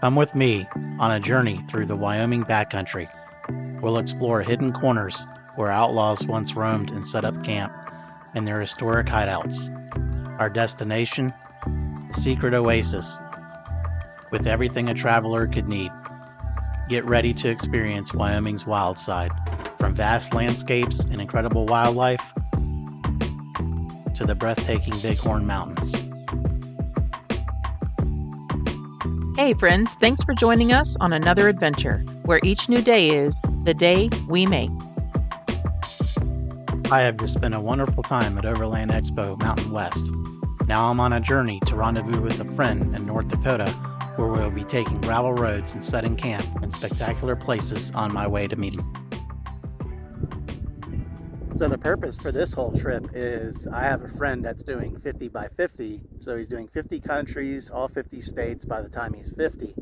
Come with me on a journey through the Wyoming backcountry. We'll explore hidden corners where outlaws once roamed and set up camp, and their historic hideouts. Our destination, a secret oasis with everything a traveler could need. Get ready to experience Wyoming's wild side, from vast landscapes and incredible wildlife to the breathtaking Bighorn Mountains. Hey, friends, thanks for joining us on another adventure where each new day is the day we make. I have just spent a wonderful time at Overland Expo Mountain West. Now I'm on a journey to rendezvous with a friend in North Dakota, where we'll be taking gravel roads and setting camp in spectacular places on my way to meet him. So the purpose for this whole trip is I have a friend that's doing 50 by 50. So he's doing 50 countries, all 50 states by the time he's 50.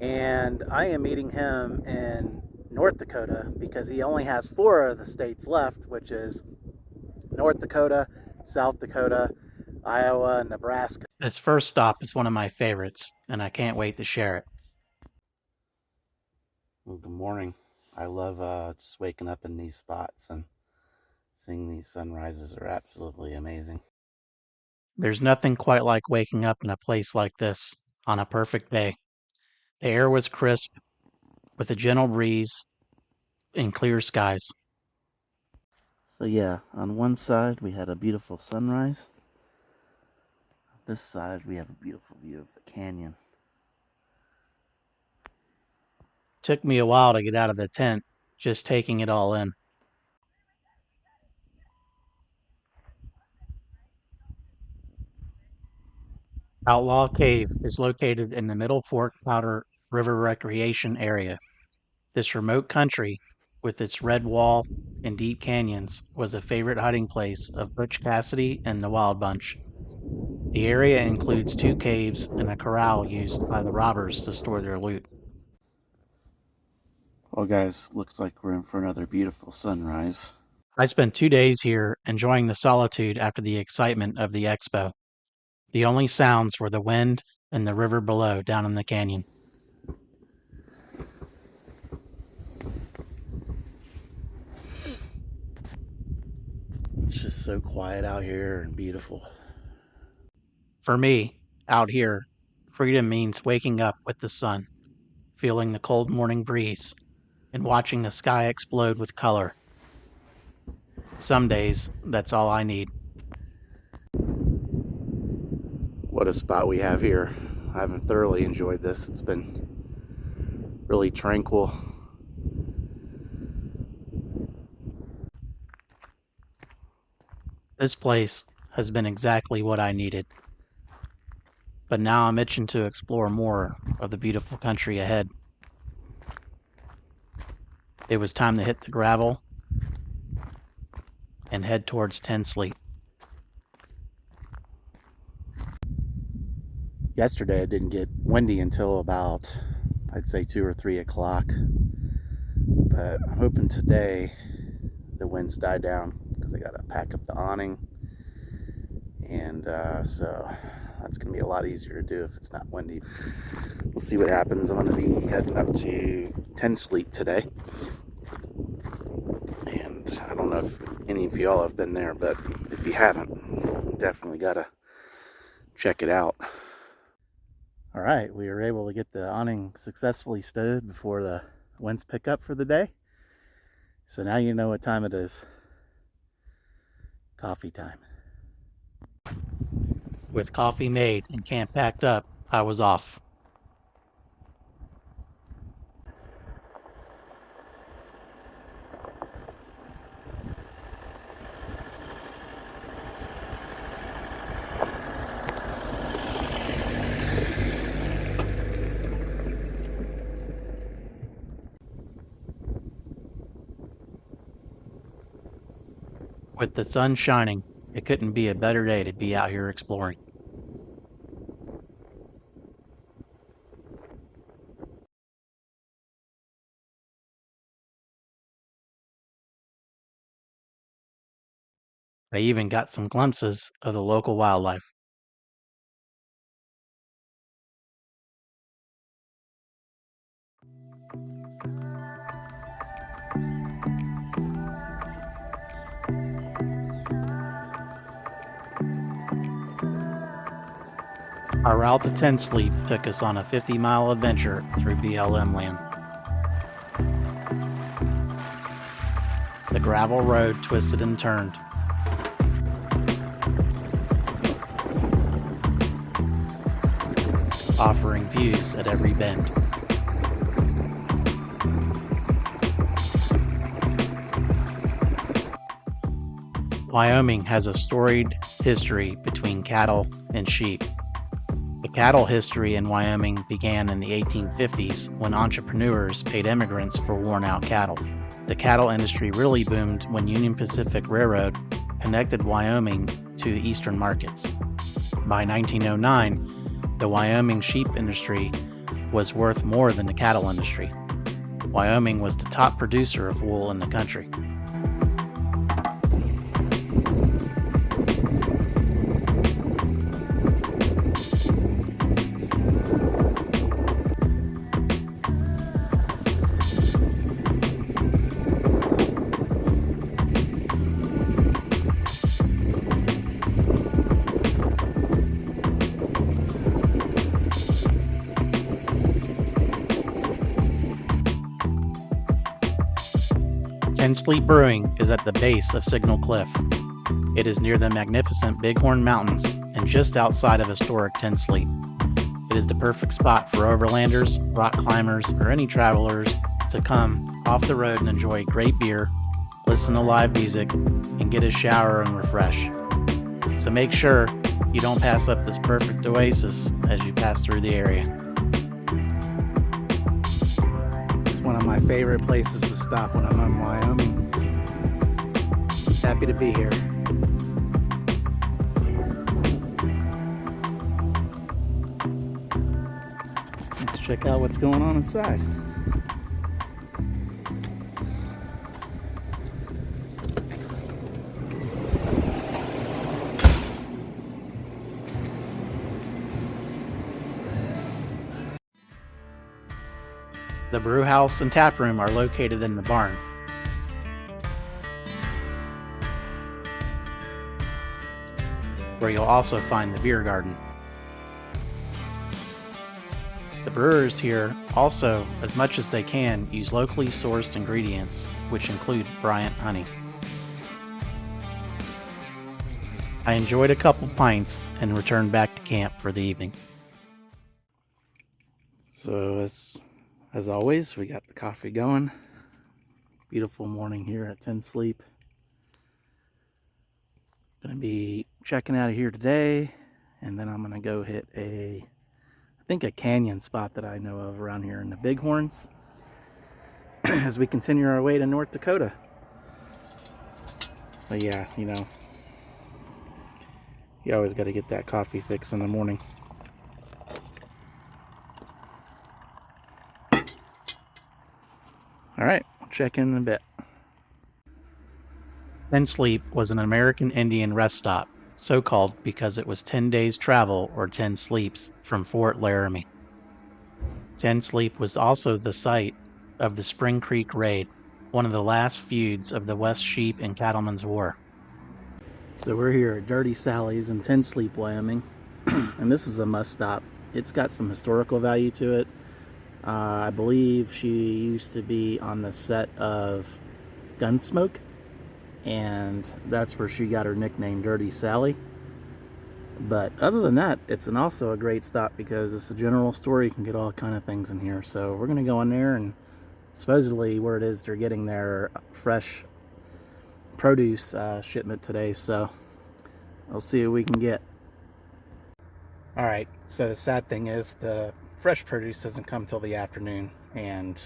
And I am meeting him in North Dakota because he only has 4 of the states left, which is North Dakota, South Dakota, Iowa, and Nebraska. This first stop is one of my favorites, and I can't wait to share it. Well, good morning. I love just waking up in these spots, and seeing these sunrises are absolutely amazing. There's nothing quite like waking up in a place like this on a perfect day. The air was crisp, with a gentle breeze and clear skies. So yeah, on one side we had a beautiful sunrise. This side we have a beautiful view of the canyon. Took me a while to get out of the tent, just taking it all in. Outlaw Cave is located in the Middle Fork Powder River Recreation Area. This remote country, with its red wall and deep canyons, was a favorite hiding place of Butch Cassidy and the Wild Bunch. The area includes 2 caves and a corral used by the robbers to store their loot. Well, guys, looks like we're in for another beautiful sunrise. I spent 2 days here enjoying the solitude after the excitement of the expo. The only sounds were the wind and the river below down in the canyon. It's just so quiet out here and beautiful. For me, out here, freedom means waking up with the sun, feeling the cold morning breeze, and watching the sky explode with color. Some days, that's all I need. What a spot we have here. I haven't thoroughly enjoyed this. It's been really tranquil. This place has been exactly what I needed. But now I'm itching to explore more of the beautiful country ahead. It was time to hit the gravel and head towards Ten Sleep. Yesterday it didn't get windy until about, I'd say 2 or 3 o'clock. But I'm hoping today the winds die down because I gotta pack up the awning. And so that's gonna be a lot easier to do if it's not windy. We'll see what happens. I'm gonna be heading up to Ten Sleep today. And I don't know if any of y'all have been there, but if you haven't, definitely gotta check it out. All right, we were able to get the awning successfully stowed before the winds pick up for the day. So now you know what time it is. Coffee time. With coffee made and camp packed up, I was off. With the sun shining, it couldn't be a better day to be out here exploring. I even got some glimpses of the local wildlife. Our route to Ten Sleep took us on a 50-mile adventure through BLM land. The gravel road twisted and turned. Offering views at every bend. Wyoming has a storied history between cattle and sheep. The cattle history in Wyoming began in the 1850s when entrepreneurs paid immigrants for worn-out cattle. The cattle industry really boomed when Union Pacific Railroad connected Wyoming to the eastern markets. By 1909, the Wyoming sheep industry was worth more than the cattle industry. Wyoming was the top producer of wool in the country. Ten Sleep Brewing is at the base of Signal Cliff. It is near the magnificent Bighorn Mountains and just outside of historic Ten Sleep. It is the perfect spot for overlanders, rock climbers, or any travelers to come off the road and enjoy great beer, listen to live music, and get a shower and refresh. So make sure you don't pass up this perfect oasis as you pass through the area. It's one of my favorite places to stop when I'm in Wyoming. Happy to be here. Let's check out what's going on inside. The brew house and tap room are located in the barn. Where you'll also find the beer garden. The brewers here also, as much as they can, use locally sourced ingredients, which include Bryant honey. I enjoyed a couple pints and returned back to camp for the evening. So as always, we got the coffee going. Beautiful morning here at Ten Sleep. Gonna be checking out of here today, and then I'm gonna go hit I think a canyon spot that I know of around here in the Bighorns as we continue our way to North Dakota. But yeah, you know, you always got to get that coffee fix in the morning. All right, I'll check in a bit. Ten Sleep was an American Indian rest stop, so called because it was 10 days travel or 10 sleeps from Fort Laramie. Ten Sleep was also the site of the Spring Creek Raid, one of the last feuds of the West Sheep and Cattlemen's War. So we're here at Dirty Sally's in Ten Sleep, Wyoming, and this is a must stop. It's got some historical value to it. I believe she used to be on the set of Gunsmoke, and that's where she got her nickname Dirty Sally. But other than that, it's also a great stop because it's a general store. You can get all kind of things in here. So we're going to go in there, and supposedly where it is they're getting their fresh produce shipment today. So we'll see what we can get. Alright, so the sad thing is the fresh produce doesn't come till the afternoon, and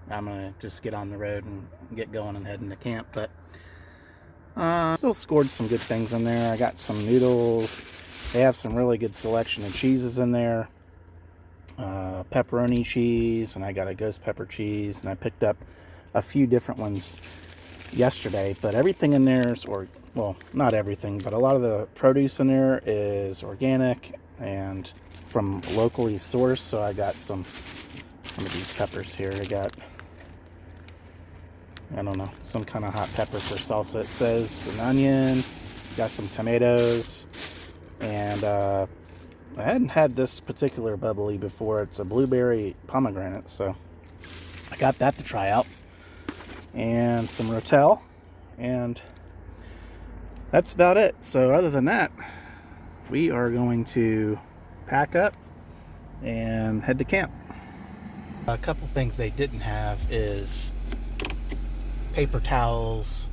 I'm going to just get on the road and get going and head into camp. But still scored some good things in there. I got some noodles. They have some really good selection of cheeses in there. Pepperoni cheese, and I got a ghost pepper cheese, and I picked up a few different ones yesterday. But everything in there is, well, not everything, but a lot of the produce in there is organic and from locally sourced. So I got some of these peppers here. I got, I don't know, some kind of hot pepper for salsa. It says an onion, got some tomatoes, and a I hadn't had this particular bubbly before. It's a blueberry pomegranate, so I got that to try out. And some Rotel, and that's about it. So other than that, we are going to pack up and head to camp. A couple things they didn't have is paper towels,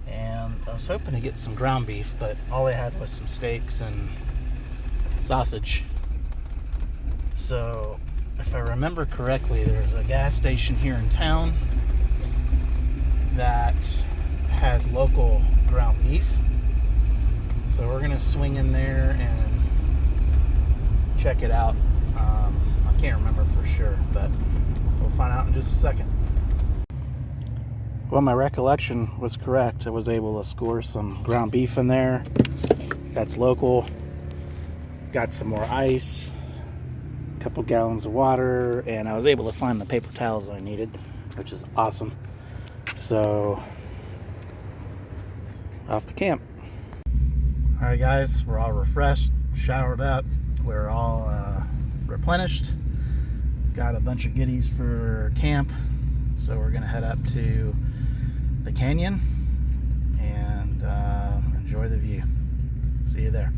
and I was hoping to get some ground beef, but all they had was some steaks and sausage. So if I remember correctly, there's a gas station here in town that has local ground beef, so we're gonna swing in there and check it out. I can't remember for sure, but we'll find out in just a second. Well, my recollection was correct. I was able to score some ground beef in there that's local. Got some more ice, a couple gallons of water, and I was able to find the paper towels I needed, which is awesome. So, off to camp. Alright guys, we're all refreshed, showered up, we're all replenished. Got a bunch of goodies for camp, so we're gonna head up to the canyon and enjoy the view. See you there.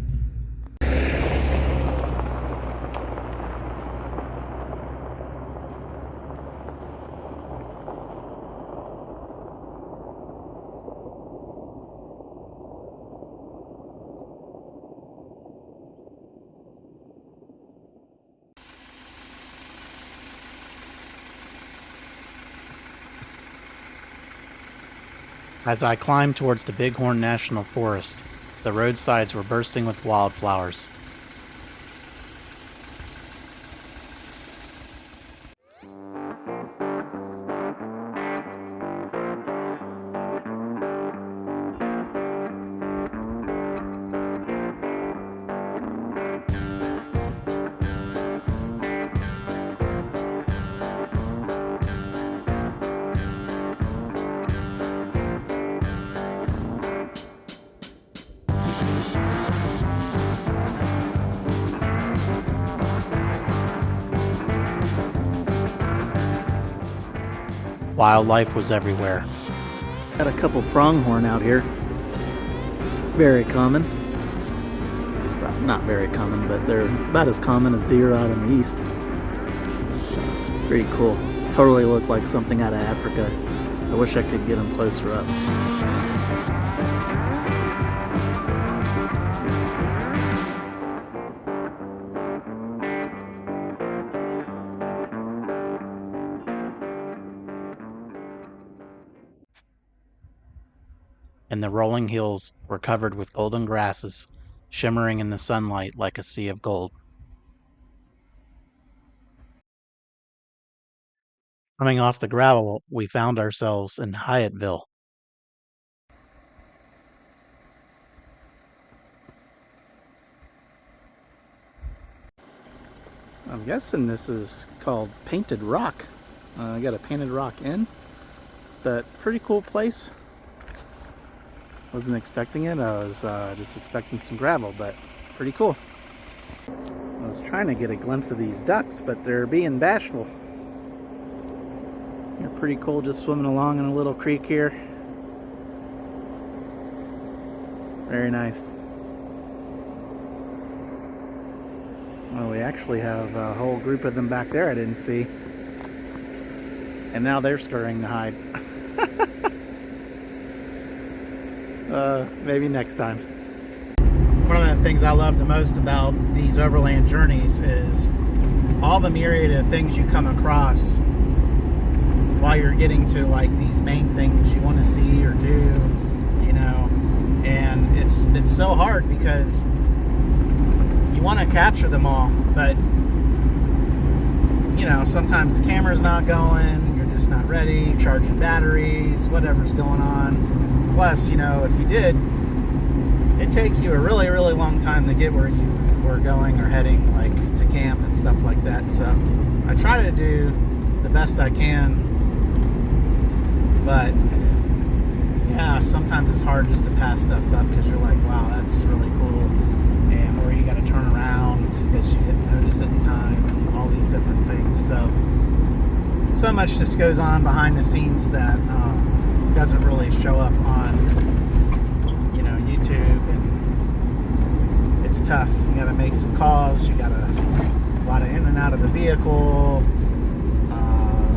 As I climbed towards the Bighorn National Forest, the roadsides were bursting with wildflowers. Wildlife was everywhere. Got a couple pronghorn out here. Very common. Well, not very common, but they're about as common as deer out in the east. So, pretty cool. Totally look like something out of Africa. I wish I could get them closer up. And the rolling hills were covered with golden grasses, shimmering in the sunlight like a sea of gold. Coming off the gravel, we found ourselves in Hyattville. I'm guessing this is called Painted Rock. I got a Painted Rock Inn, but pretty cool place. Wasn't expecting it. I was just expecting some gravel, but pretty cool. I was trying to get a glimpse of these ducks, but they're being bashful. They're pretty cool, just swimming along in a little creek here. Very nice. Well, we actually have a whole group of them back there I didn't see. And now they're scurrying to hide. Maybe next time. One of the things I love the most about these overland journeys is all the myriad of things you come across while you're getting to like these main things you want to see or do, you know. And it's so hard because you want to capture them all, but you know, sometimes the camera's not going, you're just not ready, charging batteries, whatever's going on. Plus, you know, if you did, it'd take you a really, really long time to get where you were going or heading, like to camp and stuff like that. So I try to do the best I can, but yeah, sometimes it's hard just to pass stuff up because you're like, wow, that's really cool, and or you got to turn around so much just goes on behind the scenes that doesn't really show up on, you know, YouTube, and it's tough. You got to make some calls. You got a lot of in and out of the vehicle,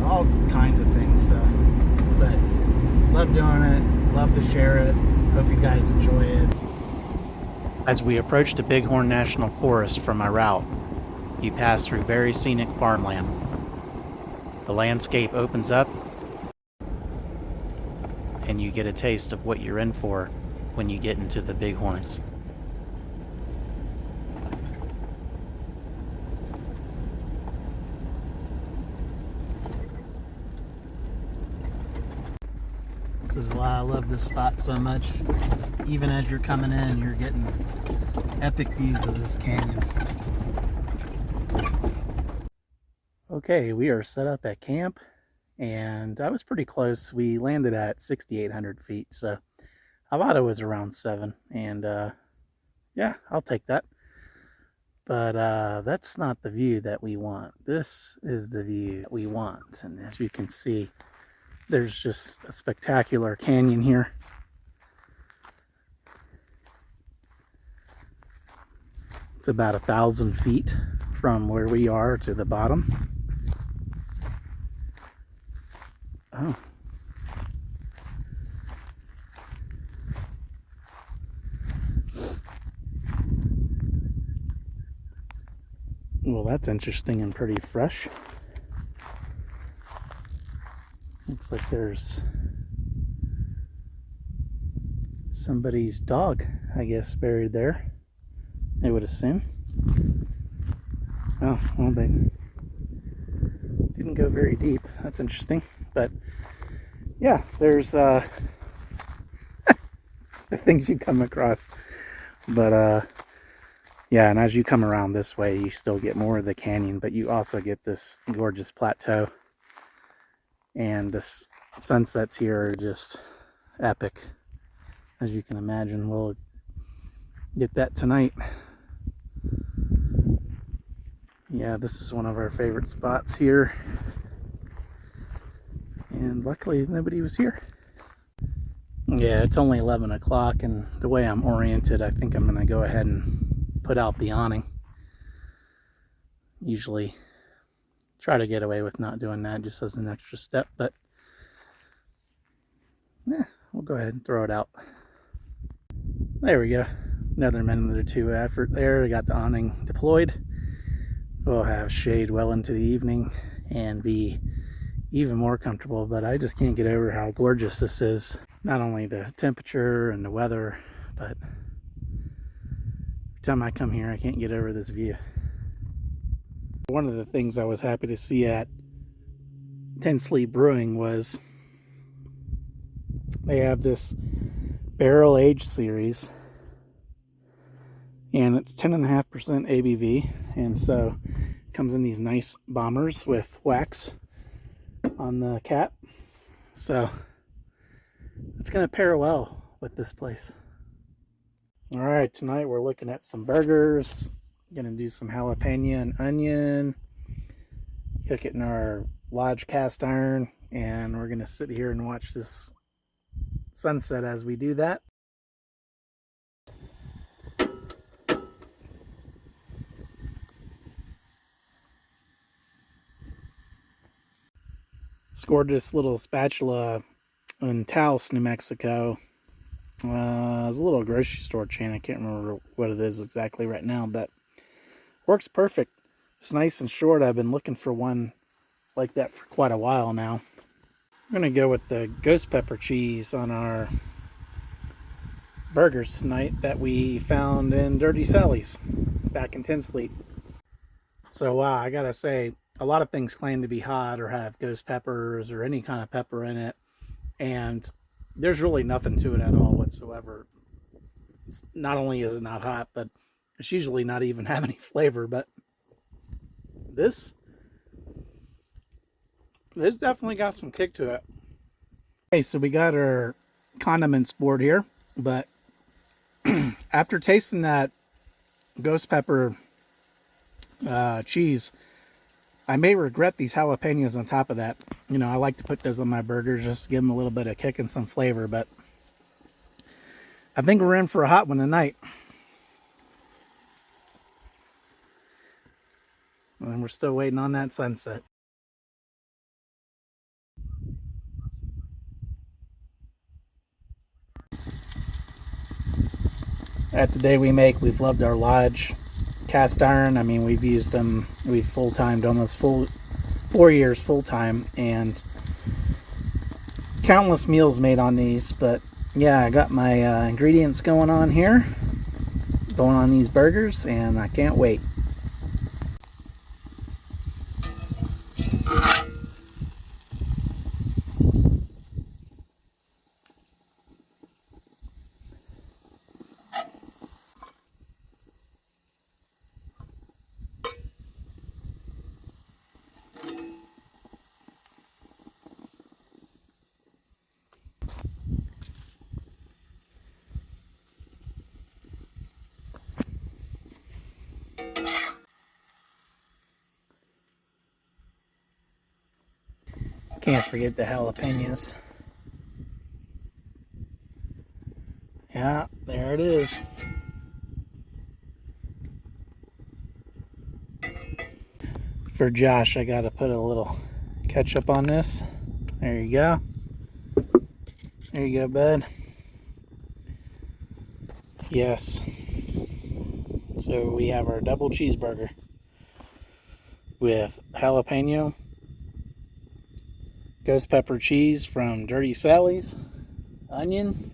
all kinds of things. So, but love doing it. Love to share it. Hope you guys enjoy it. As we approach the Bighorn National Forest from my route, you pass through very scenic farmland. The landscape opens up, and you get a taste of what you're in for when you get into the Bighorns. This is why I love this spot so much. Even as you're coming in, you're getting epic views of this canyon. Okay, we are set up at camp, and I was pretty close. We landed at 6,800 feet, so I thought it was around 7, and yeah, I'll take that. But that's not the view that we want. This is the view that we want, and as you can see, there's just a spectacular canyon here. It's about 1,000 feet from where we are to the bottom. Oh. Well, that's interesting and pretty fresh. Looks like there's somebody's dog, I guess, buried there, I would assume. Oh, well, they didn't go very deep. That's interesting. But yeah, there's the things you come across. But yeah, and as you come around this way, you still get more of the canyon, but you also get this gorgeous plateau. And the sunsets here are just epic, as you can imagine. We'll get that tonight. Yeah, this is one of our favorite spots here. And luckily nobody was here. Yeah, it's only 11 o'clock, and the way I'm oriented, I think I'm going to go ahead and put out the awning. Usually try to get away with not doing that just as an extra step, but yeah, we'll go ahead and throw it out. There we go. Another minute or two effort there. I got the awning deployed. We'll have shade well into the evening and be even more comfortable, but I just can't get over how gorgeous this is. Not only the temperature and the weather, but every time I come here, I can't get over this view. One of the things I was happy to see at 10 Sleep Brewing was they have this barrel aged series, and it's 10.5% ABV, and so it comes in these nice bombers with wax on the cap, so it's going to pair well with this place. All right, tonight we're looking at some burgers. Gonna do some jalapeno and onion, cook it in our lodge cast iron, and we're gonna sit here and watch this sunset as we do that. Scored this little spatula in Taos, New Mexico. It was a little grocery store chain. I can't remember what it is exactly right now, but works perfect. It's nice and short. I've been looking for one like that for quite a while now. I'm going to go with the ghost pepper cheese on our burgers tonight that we found in Dirty Sally's back in 10 Sleep. So wow, I gotta say, a lot of things claim to be hot or have ghost peppers or any kind of pepper in it, and there's really nothing to it at all whatsoever. It's not only is it not hot, but it's usually not even have any flavor. But this definitely got some kick to it. Okay, so we got our condiments board here, but after tasting that ghost pepper cheese, I may regret these jalapenos on top of that. You know, I like to put those on my burgers just to give them a little bit of kick and some flavor, but I think we're in for a hot one tonight. And we're still waiting on that sunset. At the day we make, we've loved our Lodge cast iron. I mean, we've used them, we've full-timed almost 4 years full-time, and countless meals made on these. But yeah, I got my ingredients going on here, going on these burgers, and I can't wait. Can't forget the jalapenos. Yeah, there it is. For Josh, I gotta put a little ketchup on this. There you go. There you go, bud. Yes. So we have our double cheeseburger with jalapeno, ghost pepper cheese from Dirty Sally's, onion,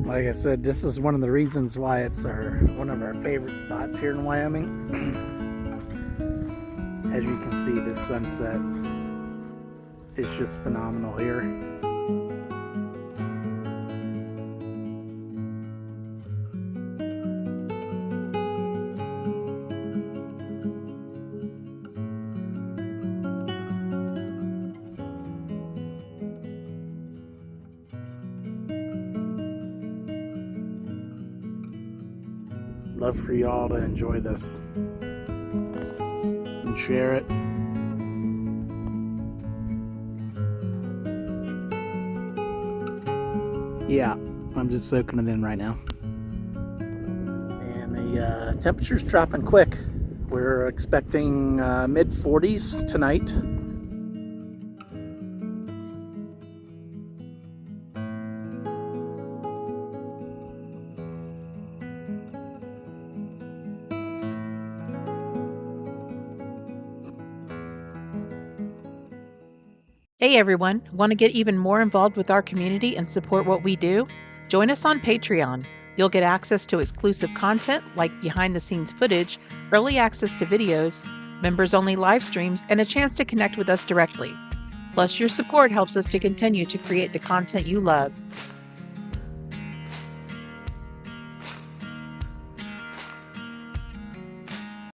like I said, this is one of the reasons why it's one of our favorite spots here in Wyoming. As you can see, this sunset is just phenomenal here. Love for y'all to enjoy this and share it. Yeah, I'm just soaking it in right now. And the temperature's dropping quick. We're expecting mid 40s tonight. Hey everyone, want to get even more involved with our community and support what we do? Join us on Patreon. You'll get access to exclusive content like behind the scenes footage, early access to videos, members only live streams, and a chance to connect with us directly. Plus, your support helps us to continue to create the content you love.